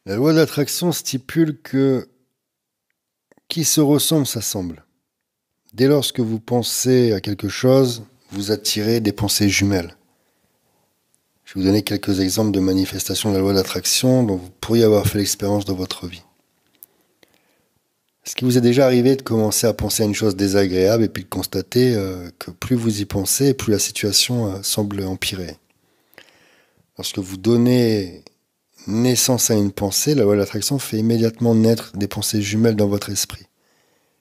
La loi de l'attraction stipule que qui se ressemble s'assemble. Dès lors que vous pensez à quelque chose, vous attirez des pensées jumelles. Je vais vous donner quelques exemples de manifestations de la loi de l'attraction dont vous pourriez avoir fait l'expérience dans votre vie. Est-ce qu'il vous est déjà arrivé de commencer à penser à une chose désagréable et puis de constater que plus vous y pensez, plus la situation semble empirer? Lorsque vous donnez naissance à une pensée, la loi de l'attraction fait immédiatement naître des pensées jumelles dans votre esprit.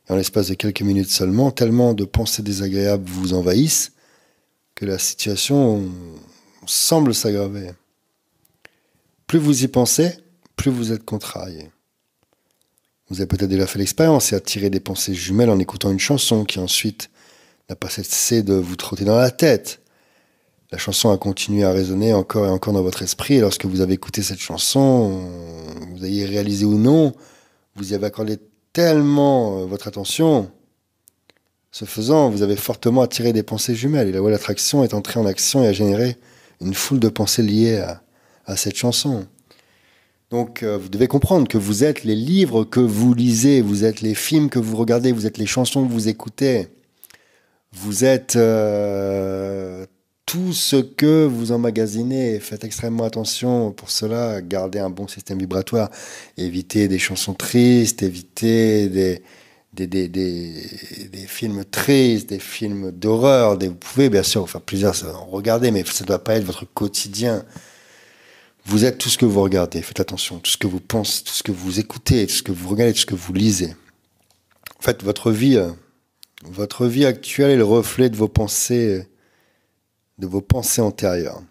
Et en l'espace de quelques minutes seulement, tellement de pensées désagréables vous envahissent que la situation semble s'aggraver. Plus vous y pensez, plus vous êtes contrarié. Vous avez peut-être déjà fait l'expérience et attiré des pensées jumelles en écoutant une chanson qui ensuite n'a pas cessé de vous trotter dans la tête. La chanson a continué à résonner encore et encore dans votre esprit et lorsque vous avez écouté cette chanson, vous ayez réalisé ou non, vous y avez accordé tellement votre attention. Ce faisant, vous avez fortement attiré des pensées jumelles et la loi de l'attraction est entrée en action et a généré une foule de pensées liées à cette chanson. Donc, vous devez comprendre que vous êtes les livres que vous lisez, vous êtes les films que vous regardez, vous êtes les chansons que vous écoutez, vous êtes tout ce que vous emmagasinez. Faites extrêmement attention pour cela, gardez un bon système vibratoire, évitez des chansons tristes, évitez des films tristes, des films d'horreur. Vous pouvez bien sûr faire plusieurs regarder, mais ça ne doit pas être votre quotidien. Vous êtes tout ce que vous regardez, faites attention, tout ce que vous pensez, tout ce que vous écoutez, tout ce que vous regardez, tout ce que vous lisez. En fait, votre vie actuelle est le reflet de vos pensées antérieures.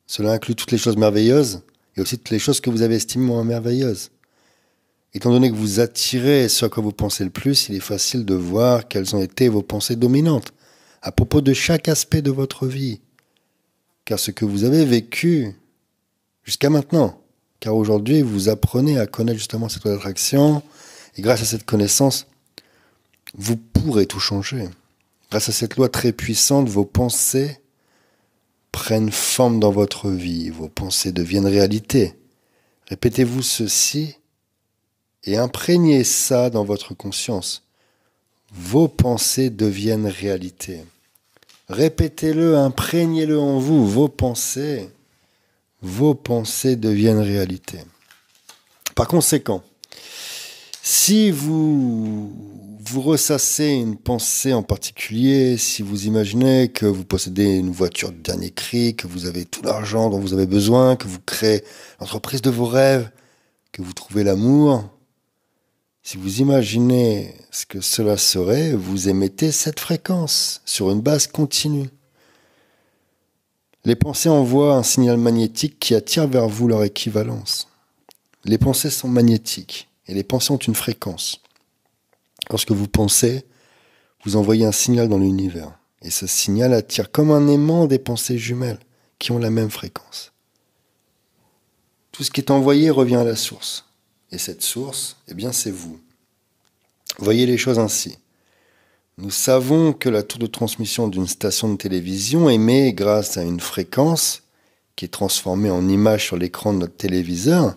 Cela inclut toutes les choses merveilleuses et aussi toutes les choses que vous avez estimées moins merveilleuses. Étant donné que vous attirez ce à quoi vous pensez le plus, il est facile de voir quelles ont été vos pensées dominantes à propos de chaque aspect de votre vie. Car ce que vous avez vécu jusqu'à maintenant, car aujourd'hui, vous apprenez à connaître justement cette loi d'attraction, et grâce à cette connaissance, vous pourrez tout changer. Grâce à cette loi très puissante, vos pensées prennent forme dans votre vie, vos pensées deviennent réalité. Répétez-vous ceci et imprégnez ça dans votre conscience. Vos pensées deviennent réalité. Répétez-le, imprégnez-le en vous, vos pensées deviennent réalité. Par conséquent, si vous ressassez une pensée en particulier, si vous imaginez que vous possédez une voiture de dernier cri, que vous avez tout l'argent dont vous avez besoin, que vous créez l'entreprise de vos rêves, que vous trouvez l'amour, si vous imaginez ce que cela serait, vous émettez cette fréquence sur une base continue. Les pensées envoient un signal magnétique qui attire vers vous leur équivalence. Les pensées sont magnétiques et les pensées ont une fréquence. Lorsque vous pensez, vous envoyez un signal dans l'univers. Et ce signal attire comme un aimant des pensées jumelles qui ont la même fréquence. Tout ce qui est envoyé revient à la source. Et cette source, eh bien, c'est vous. Voyez les choses ainsi. Nous savons que la tour de transmission d'une station de télévision émet grâce à une fréquence qui est transformée en image sur l'écran de notre téléviseur.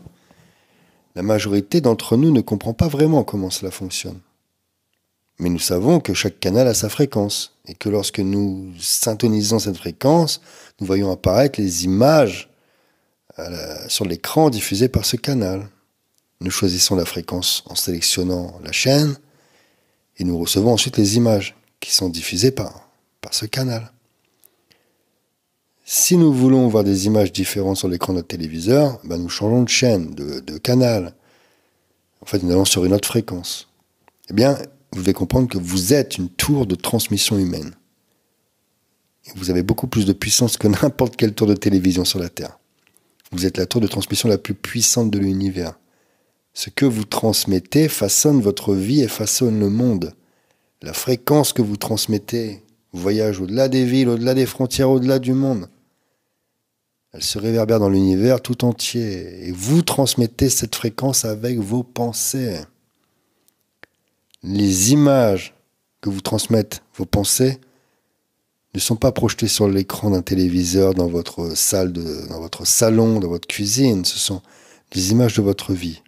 La majorité d'entre nous ne comprend pas vraiment comment cela fonctionne. Mais nous savons que chaque canal a sa fréquence et que lorsque nous syntonisons cette fréquence, nous voyons apparaître les images sur l'écran diffusées par ce canal. Nous choisissons la fréquence en sélectionnant la chaîne et nous recevons ensuite les images qui sont diffusées par ce canal. Si nous voulons voir des images différentes sur l'écran de notre téléviseur, nous changeons de chaîne, de canal. En fait, nous allons sur une autre fréquence. Eh bien, vous devez comprendre que vous êtes une tour de transmission humaine. Et vous avez beaucoup plus de puissance que n'importe quelle tour de télévision sur la Terre. Vous êtes la tour de transmission la plus puissante de l'univers. Ce que vous transmettez façonne votre vie et façonne le monde. La fréquence que vous transmettez voyage au-delà des villes, au-delà des frontières, au-delà du monde. Elle se réverbère dans l'univers tout entier. Et vous transmettez cette fréquence avec vos pensées. Les images que vous transmettent vos pensées ne sont pas projetées sur l'écran d'un téléviseur dans votre salle, dans votre salon, dans votre cuisine. Ce sont des images de votre vie.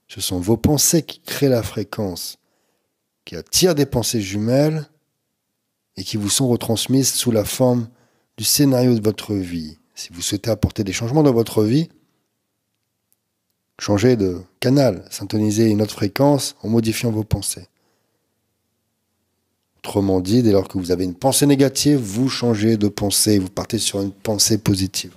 Ce sont vos pensées qui créent la fréquence, qui attirent des pensées jumelles et qui vous sont retransmises sous la forme du scénario de votre vie. Si vous souhaitez apporter des changements dans votre vie, changez de canal, syntonisez une autre fréquence en modifiant vos pensées. Autrement dit, dès lors que vous avez une pensée négative, vous changez de pensée, vous partez sur une pensée positive.